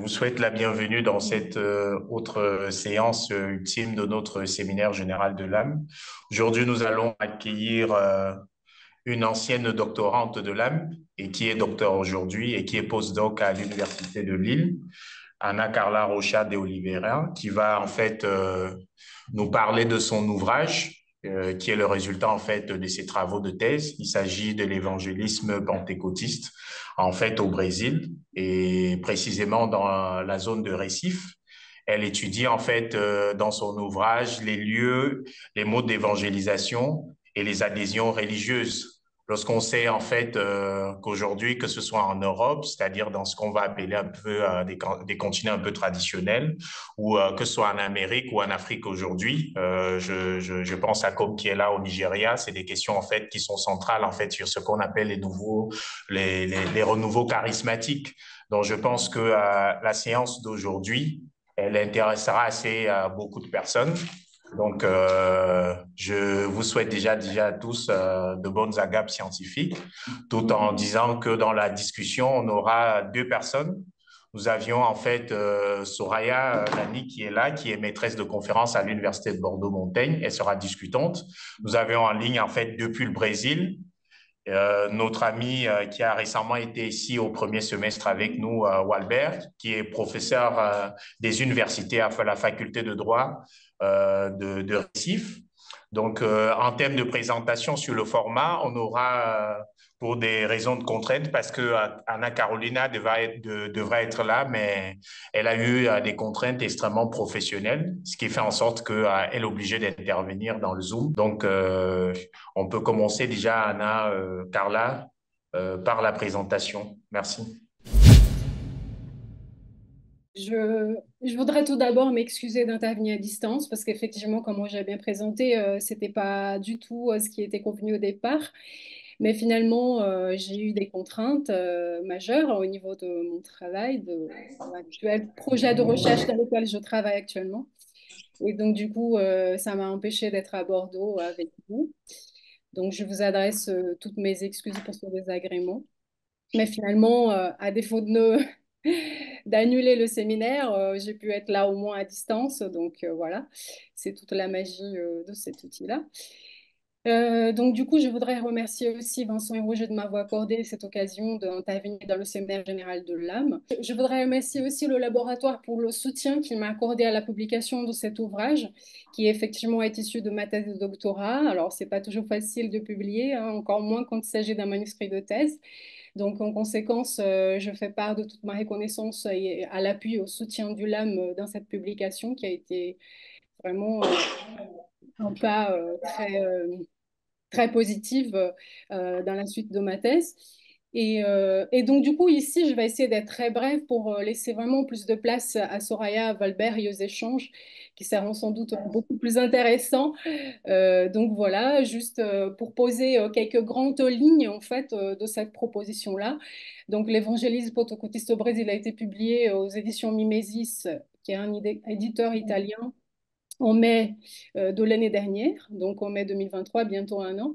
vous souhaite la bienvenue dans cette autre séance ultime de notre séminaire général de l'âme. Aujourd'hui, nous allons accueillir une ancienne doctorante de l'âme et qui est docteur aujourd'hui et qui est postdoc à l'Université de Lille, Ana Carla Rocha de Oliveira, qui va en fait nous parler de son ouvrage. Qui est le résultat en fait de ses travaux de thèse. Il s'agit de l'évangélisme pentecôtiste en fait au Brésil et précisément dans la zone de Recife. Elle étudie en fait dans son ouvrage les lieux, les modes d'évangélisation et les adhésions religieuses. Lorsqu'on sait en fait qu'aujourd'hui, que ce soit en Europe, c'est-à-dire dans ce qu'on va appeler un peu des continents un peu traditionnels, ou que ce soit en Amérique ou en Afrique aujourd'hui, je pense à comme qui est là au Nigeria, c'est des questions en fait qui sont centrales en fait sur ce qu'on appelle les renouveaux charismatiques. Donc je pense que la séance d'aujourd'hui, elle intéressera assez beaucoup de personnes. Donc, je vous souhaite déjà à tous de bonnes agapes scientifiques, tout en disant que dans la discussion, on aura deux personnes. Nous avions en fait Soraya Lani qui est là, qui est maîtresse de conférence à l'Université de Bordeaux-Montaigne. Elle sera discutante. Nous avions en ligne en fait depuis le Brésil notre ami qui a récemment été ici au premier semestre avec nous, Walbert, qui est professeur des universités à la faculté de droit de Recife. Donc, en termes de présentation sur le format, on aura, pour des raisons de contrainte, parce que Anna Carolina devrait être là, mais elle a eu des contraintes extrêmement professionnelles, ce qui fait en sorte qu'elle est obligée d'intervenir dans le Zoom. Donc, on peut commencer déjà, Anna, Carla, par la présentation. Merci. Je voudrais tout d'abord m'excuser d'intervenir à distance parce qu'effectivement, comme moi j'ai bien présenté, c'était pas du tout ce qui était convenu au départ. Mais finalement, j'ai eu des contraintes majeures au niveau de mon travail, de l'actuel projet de recherche dans lequel je travaille actuellement. Et donc, du coup, ça m'a empêché d'être à Bordeaux avec vous. Donc, je vous adresse toutes mes excuses pour ce désagrément. Mais finalement, à défaut d'annuler le séminaire, j'ai pu être là au moins à distance. Donc voilà, c'est toute la magie de cet outil-là. Donc du coup, je voudrais remercier aussi Vincent et Roger de m'avoir accordé cette occasion d'intervenir dans le séminaire général de l'âme. Je voudrais remercier aussi le laboratoire pour le soutien qu'il m'a accordé à la publication de cet ouvrage, qui effectivement est issu de ma thèse de doctorat. Alors, c'est pas toujours facile de publier, hein, encore moins quand il s'agit d'un manuscrit de thèse. Donc, en conséquence, je fais part de toute ma reconnaissance et à l'appui au soutien du LAM dans cette publication qui a été vraiment un pas très positif dans la suite de ma thèse. Et donc, du coup, ici, je vais essayer d'être très brève pour laisser vraiment plus de place à Soraya, à Valbert et aux échanges qui seront sans doute beaucoup plus intéressants. Donc voilà, juste pour poser quelques grandes lignes en fait de cette proposition-là. Donc l'évangélisme pentecôtiste au Brésil a été publié aux éditions Mimesis, qui est un éditeur italien, en mai de l'année dernière, donc en mai 2023, bientôt un an.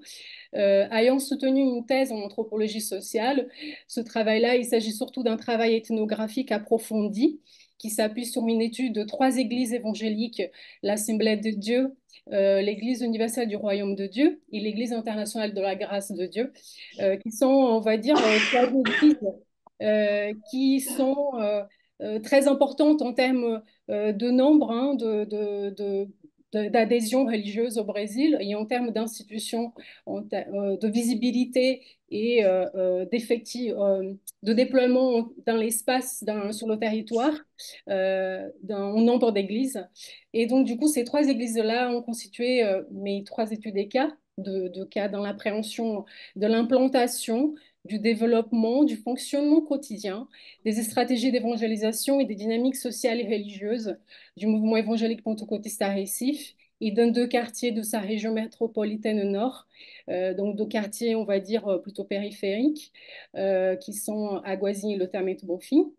Ayant soutenu une thèse en anthropologie sociale, ce travail-là, il s'agit surtout d'un travail ethnographique approfondi qui s'appuie sur une étude de trois églises évangéliques, l'Assemblée de Dieu, l'Église universelle du Royaume de Dieu et l'Église internationale de la grâce de Dieu, qui sont, on va dire, trois églises qui sont très importantes en termes de nombre hein, d'adhésions religieuses au Brésil et en termes d'institutions, de visibilité et d'effectifs, de déploiement dans l'espace, sur le territoire, d'un nombre d'églises. Et donc, du coup, ces trois églises-là ont constitué mes trois études des cas, de cas dans l'appréhension de l'implantation, du développement, du fonctionnement quotidien, des stratégies d'évangélisation et des dynamiques sociales et religieuses du mouvement évangélique pentecôtiste à Recife et dans deux quartiers de sa région métropolitaine nord, donc deux quartiers, on va dire, plutôt périphériques, qui sont Aguazinho et Le Terme-Bonfim.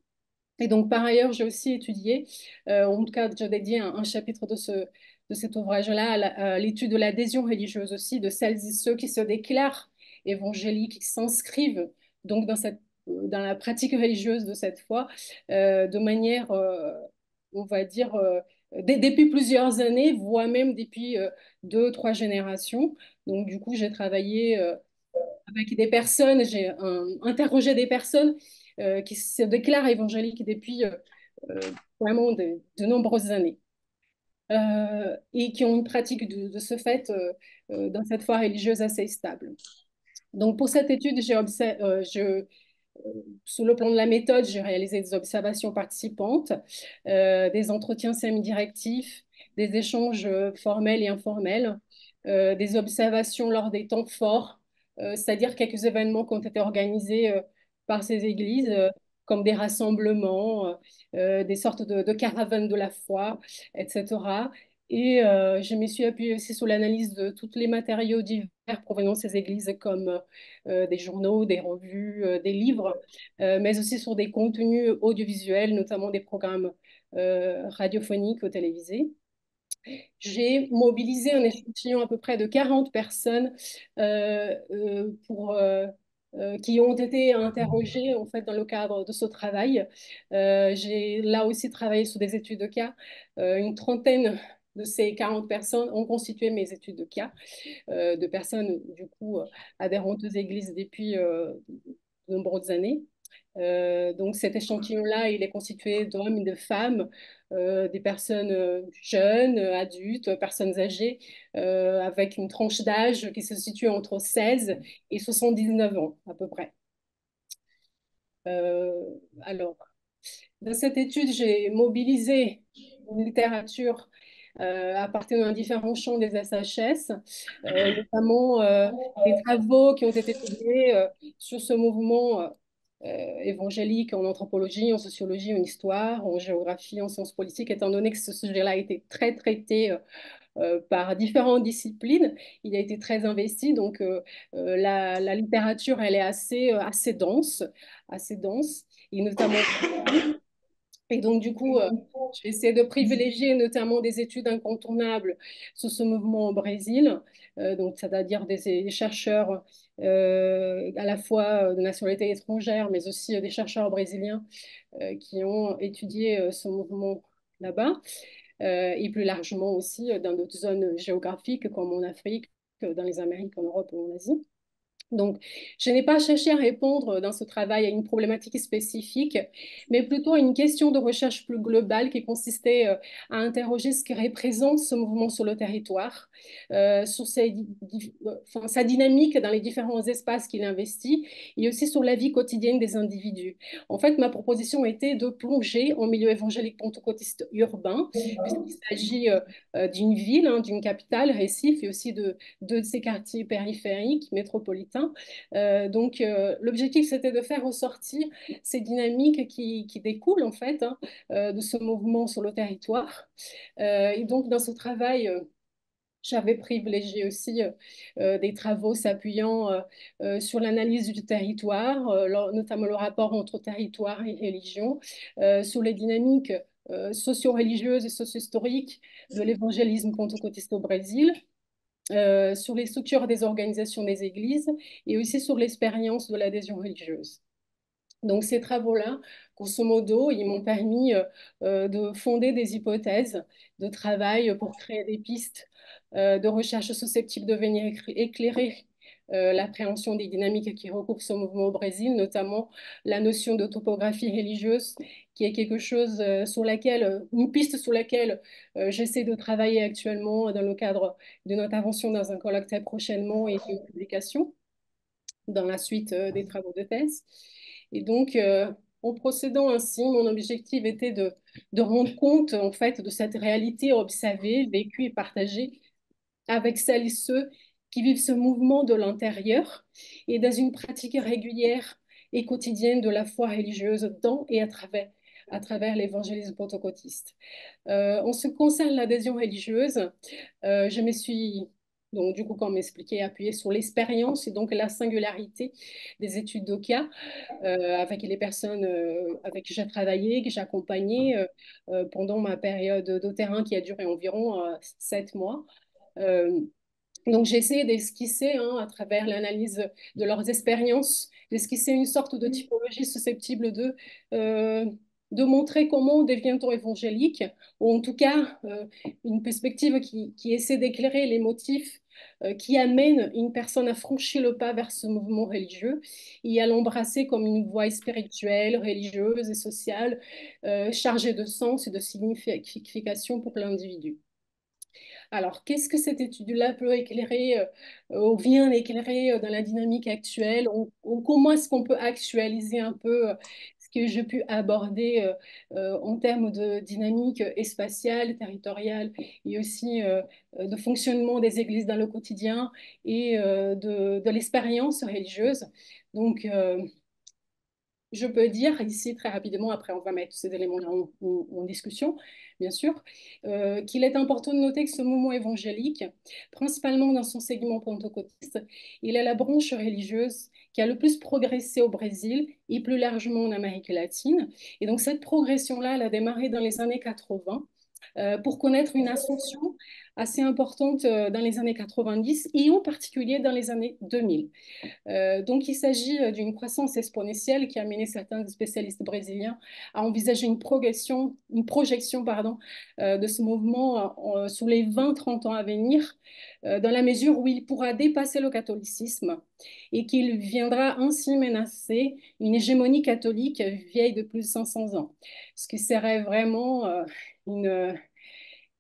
Et donc, par ailleurs, j'ai aussi étudié, en tout cas, j'ai dédié un chapitre de cet ouvrage-là à l'étude de l'adhésion religieuse aussi, de celles et ceux qui se déclarent évangéliques, qui s'inscrivent donc dans cette dans la pratique religieuse de cette foi, de manière, on va dire, depuis plusieurs années, voire même depuis deux, trois générations. Donc, du coup, j'ai travaillé avec des personnes, j'ai interrogé des personnes qui se déclarent évangéliques depuis euh, vraiment de nombreuses années. Et qui ont une pratique de ce fait dans cette foi religieuse assez stable. Donc, pour cette étude, sous le plan de la méthode, j'ai réalisé des observations participantes, des entretiens semi-directifs, des échanges formels et informels, des observations lors des temps forts, c'est-à-dire quelques événements qui ont été organisés par ces églises, comme des rassemblements, des sortes de caravanes de la foi, etc. Et je me suis appuyée aussi sur l'analyse de tous les matériaux divers provenant de ces églises, comme des journaux, des revues, des livres, mais aussi sur des contenus audiovisuels, notamment des programmes radiophoniques ou télévisés. J'ai mobilisé un échantillon à peu près de 40 personnes qui ont été interrogées en fait dans le cadre de ce travail. J'ai là aussi travaillé sur des études de cas. Une trentaine de ces 40 personnes ont constitué mes études de cas, de personnes du coup adhérentes aux églises depuis de nombreuses années. Donc cet échantillon-là, il est constitué d'hommes et de femmes, des personnes jeunes, adultes, personnes âgées, avec une tranche d'âge qui se situe entre 16 et 79 ans à peu près. Euh, alors, dans cette étude, j'ai mobilisé une littérature appartenant à différents champs des SHS, notamment des travaux qui ont été publiés sur ce mouvement évangélique en anthropologie, en sociologie, en histoire, en géographie, en sciences politiques, étant donné que ce sujet-là a été très traité par différentes disciplines. Il a été très investi, donc la littérature, elle est assez dense, et notamment et donc, du coup, j'ai essayé de privilégier notamment des études incontournables sur ce mouvement au Brésil, donc c'est-à-dire des chercheurs à la fois de nationalité étrangère, mais aussi des chercheurs brésiliens qui ont étudié ce mouvement là-bas, et plus largement aussi dans d'autres zones géographiques comme en Afrique, dans les Amériques, en Europe ou en Asie. Donc, je n'ai pas cherché à répondre dans ce travail à une problématique spécifique, mais plutôt à une question de recherche plus globale qui consistait à interroger ce que représente ce mouvement sur le territoire, sur enfin, sa dynamique dans les différents espaces qu'il investit et aussi sur la vie quotidienne des individus. En fait, ma proposition était de plonger en milieu évangélique pentecôtiste urbain, puisqu'il s'agit d'une ville, hein, d'une capitale, Recife, et aussi de deux de ces quartiers périphériques, métropolitains. Donc, l'objectif, c'était de faire ressortir ces dynamiques qui découlent, en fait, hein, de ce mouvement sur le territoire. Et donc, dans ce travail, j'avais privilégié aussi des travaux s'appuyant sur l'analyse du territoire, notamment le rapport entre territoire et religion, sur les dynamiques socio-religieuses et socio-historiques de l'évangélisme pentecôtiste au Brésil, sur les structures des organisations des églises et aussi sur l'expérience de l'adhésion religieuse. Donc ces travaux-là, grosso modo, ils m'ont permis de fonder des hypothèses de travail pour créer des pistes de recherche susceptibles de venir éclairer l'appréhension des dynamiques qui recoupent ce mouvement au Brésil, notamment la notion de topographie religieuse, qui est quelque chose une piste sur laquelle j'essaie de travailler actuellement dans le cadre d'une intervention dans un colloque très prochainement et d'une publication dans la suite des travaux de thèse. Et donc, en procédant ainsi, mon objectif était de rendre compte en fait de cette réalité observée, vécue et partagée avec celles et ceux qui vivent ce mouvement de l'intérieur et dans une pratique régulière et quotidienne de la foi religieuse dans et à travers l'évangélisme pentecôtiste. En ce qui concerne l'adhésion religieuse, je me suis, donc du coup, comme expliqué, appuyée sur l'expérience et donc la singularité des études d'OCA avec les personnes avec qui j'ai travaillé, que j'ai accompagnées pendant ma période de terrain qui a duré environ 7 mois. Euh, Donc, j'ai essayé d'esquisser, hein, à travers l'analyse de leurs expériences, d'esquisser une sorte de typologie susceptible euh, de montrer comment devient-on évangélique, ou en tout cas une perspective qui essaie d'éclairer les motifs qui amènent une personne à franchir le pas vers ce mouvement religieux et à l'embrasser comme une voie spirituelle, religieuse et sociale, chargée de sens et de signification pour l'individu. Alors, qu'est-ce que cette étude-là peut éclairer, ou vient éclairer dans la dynamique actuelle? Comment est-ce qu'on peut actualiser un peu ce que j'ai pu aborder en termes de dynamique spatiale, territoriale et aussi de fonctionnement des églises dans le quotidien et de l'expérience religieuse? Donc, je peux dire ici très rapidement, après on va mettre ces éléments en discussion, bien sûr, qu'il est important de noter que ce mouvement évangélique, principalement dans son segment pentecôtiste, il est la branche religieuse qui a le plus progressé au Brésil et plus largement en Amérique latine. Et donc cette progression-là, elle a démarré dans les années 80 pour connaître une ascension assez importante dans les années 90 et en particulier dans les années 2000. Donc, il s'agit d'une croissance exponentielle qui a amené certains spécialistes brésiliens à envisager une projection pardon, de ce mouvement sur les 20-30 ans à venir, dans la mesure où il pourra dépasser le catholicisme et qu'il viendra ainsi menacer une hégémonie catholique vieille de plus de 500 ans, ce qui serait vraiment une,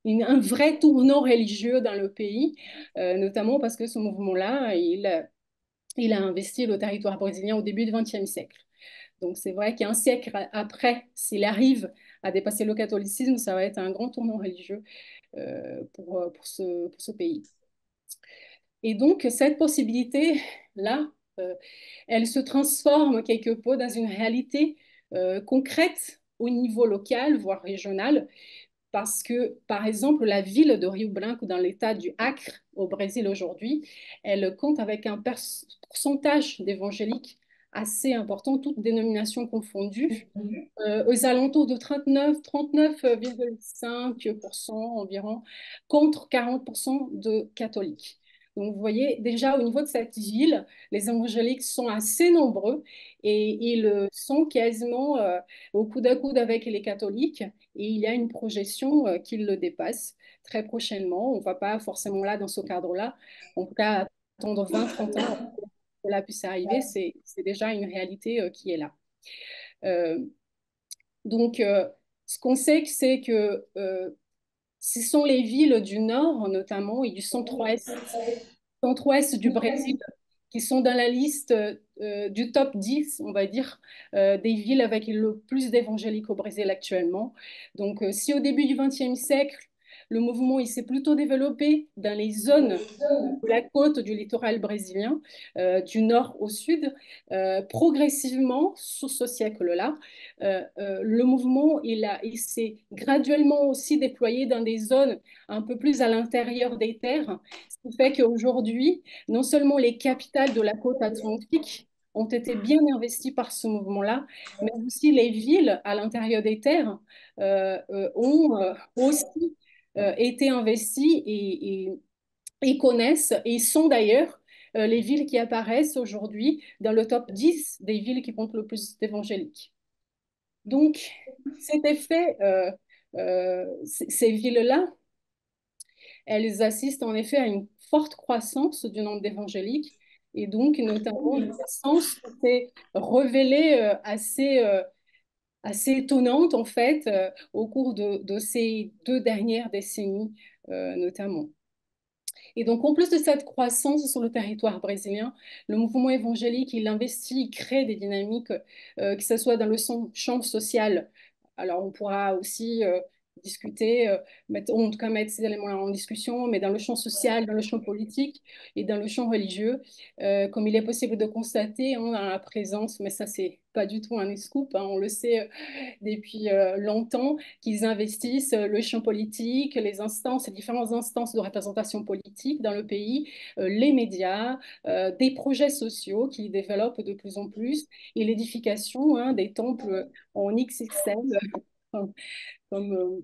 un vrai tournant religieux dans le pays, notamment parce que ce mouvement-là, il a investi le territoire brésilien au début du XXe siècle. Donc c'est vrai qu'un siècle après, s'il arrive à dépasser le catholicisme, ça va être un grand tournant religieux pour ce pays. Et donc cette possibilité-là, euh, elle se transforme quelque peu dans une réalité concrète au niveau local, voire régional, parce que, par exemple, la ville de Rio Branco, dans l'état du Acre, au Brésil aujourd'hui, elle compte avec un pourcentage d'évangéliques assez important, toutes dénominations confondues, aux alentours de 39,5% environ, contre 40% de catholiques. Donc, vous voyez, déjà au niveau de cette ville, les évangéliques sont assez nombreux et ils sont quasiment au coude à coude avec les catholiques et il y a une projection qu'ils le dépassent très prochainement. On ne va pas forcément là dans ce cadre-là. En tout cas, attendre 20-30 ans que cela puisse arriver, c'est déjà une réalité qui est là. Euh, donc, ce qu'on sait, c'est que ce sont les villes du nord, notamment, et du centre-ouest du Brésil, qui sont dans la liste du top 10, on va dire, des villes avec le plus d'évangéliques au Brésil actuellement. Donc, si au début du XXe siècle, le mouvement il s'est plutôt développé dans les zones de la côte du littoral brésilien, du nord au sud, progressivement, sous ce siècle-là, le mouvement il s'est graduellement aussi déployé dans des zones un peu plus à l'intérieur des terres, ce qui fait qu'aujourd'hui, non seulement les capitales de la côte atlantique ont été bien investies par ce mouvement-là, mais aussi les villes à l'intérieur des terres ont aussi été investies et connaissent et sont d'ailleurs les villes qui apparaissent aujourd'hui dans le top 10 des villes qui comptent le plus d'évangéliques. Donc, cet effet, ces villes-là, elles assistent en effet à une forte croissance du nombre d'évangéliques et donc notamment une croissance qui s'est révélée assez étonnante en fait au cours de ces 2 dernières décennies notamment. Et donc, en plus de cette croissance sur le territoire brésilien, le mouvement évangélique, il investit, il crée des dynamiques, que ce soit dans le champ social. Alors, on pourra aussi discuter, en tout cas mettre ces éléments-là en discussion, mais dans le champ social, dans le champ politique et dans le champ religieux, comme il est possible de constater hein, dans la présence, mais ça, c'est pas du tout un scoop, hein, on le sait depuis longtemps, qu'ils investissent le champ politique, les instances, les différentes instances de représentation politique dans le pays, les médias, des projets sociaux qui développent de plus en plus et l'édification hein, des temples en XXL comme, comme,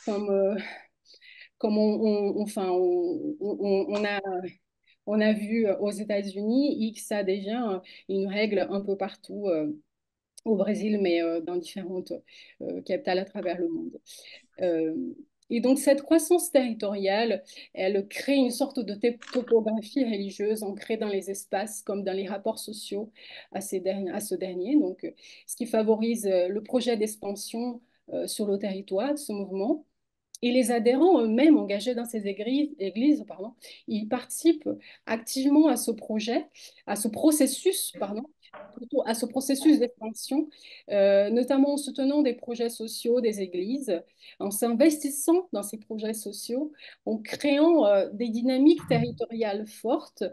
comme, comme enfin, on a vu aux États-Unis, X a déjà une règle un peu partout au Brésil, mais dans différentes capitales à travers le monde. Euh, et donc, cette croissance territoriale, elle crée une sorte de topographie religieuse ancrée dans les espaces comme dans les rapports sociaux à ce dernier. Donc, ce qui favorise le projet d'expansion sur le territoire de ce mouvement. Et les adhérents eux-mêmes engagés dans ces églises, pardon, ils participent activement à ce projet, à ce processus, pardon, plutôt à ce processus d'expansion, notamment en soutenant des projets sociaux des églises, en s'investissant dans ces projets sociaux, en créant des dynamiques territoriales fortes,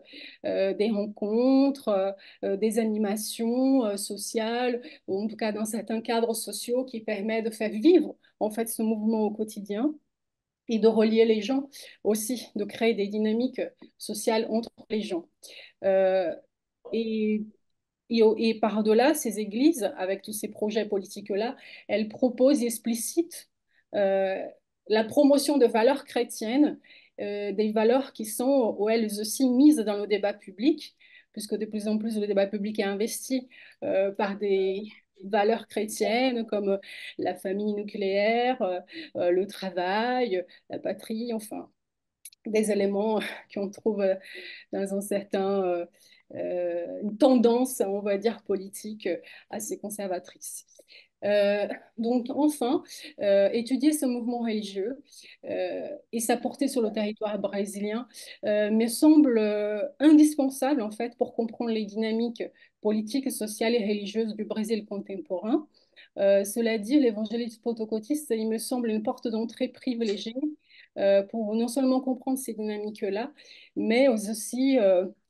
des rencontres, des animations sociales, ou en tout cas dans certains cadres sociaux qui permettent de faire vivre en fait ce mouvement au quotidien et de relier les gens aussi, de créer des dynamiques sociales entre les gens. Euh, et, et par-delà, ces églises, avec tous ces projets politiques-là, elles proposent et explicitent euh, la promotion de valeurs chrétiennes, des valeurs qui sont, elles aussi, mises dans le débat public, puisque de plus en plus le débat public est investi par des valeurs chrétiennes comme la famille nucléaire, le travail, la patrie, enfin, des éléments qu'on trouve dans un certain, une tendance, on va dire, politique assez conservatrice. Euh, donc, enfin, étudier ce mouvement religieux et sa portée sur le territoire brésilien me semble indispensable, en fait, pour comprendre les dynamiques politiques, sociales et religieuses du Brésil contemporain. Cela dit, l'évangélisme pentecôtiste, il me semble une porte d'entrée privilégiée pour non seulement comprendre ces dynamiques-là, mais aussi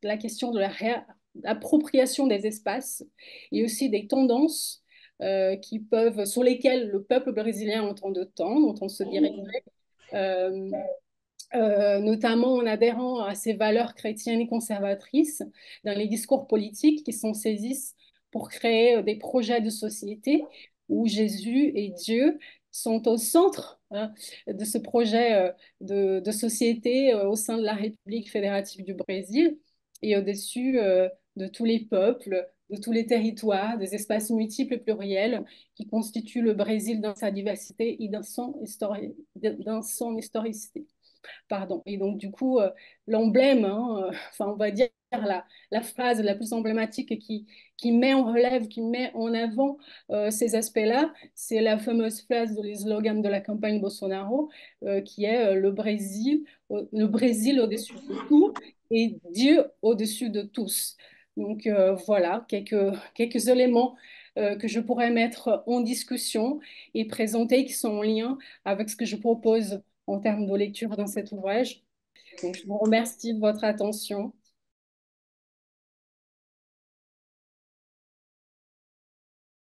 la question de la réappropriation des espaces et aussi des tendances sur lesquelles le peuple brésilien entend de tendre, entend se diriger, euh, notamment en adhérant à ces valeurs chrétiennes et conservatrices dans les discours politiques qui s'en saisissent pour créer des projets de société où Jésus et Dieu sont au centre de ce projet de société au sein de la République fédérative du Brésil et au-dessus de tous les peuples, de tous les territoires, des espaces multiples et pluriels qui constituent le Brésil dans sa diversité et dans son historicité. Pardon. Et donc, du coup, l'emblème, hein, enfin, on va dire la phrase la plus emblématique qui met en relève, qui met en avant ces aspects-là, c'est la fameuse phrase de les slogans de la campagne Bolsonaro, qui est le Brésil au-dessus de tout et Dieu au-dessus de tous. Donc, voilà, quelques éléments que je pourrais mettre en discussion et présenter qui sont en lien avec ce que je propose en termes de lecture dans cet ouvrage. Donc, je vous remercie de votre attention.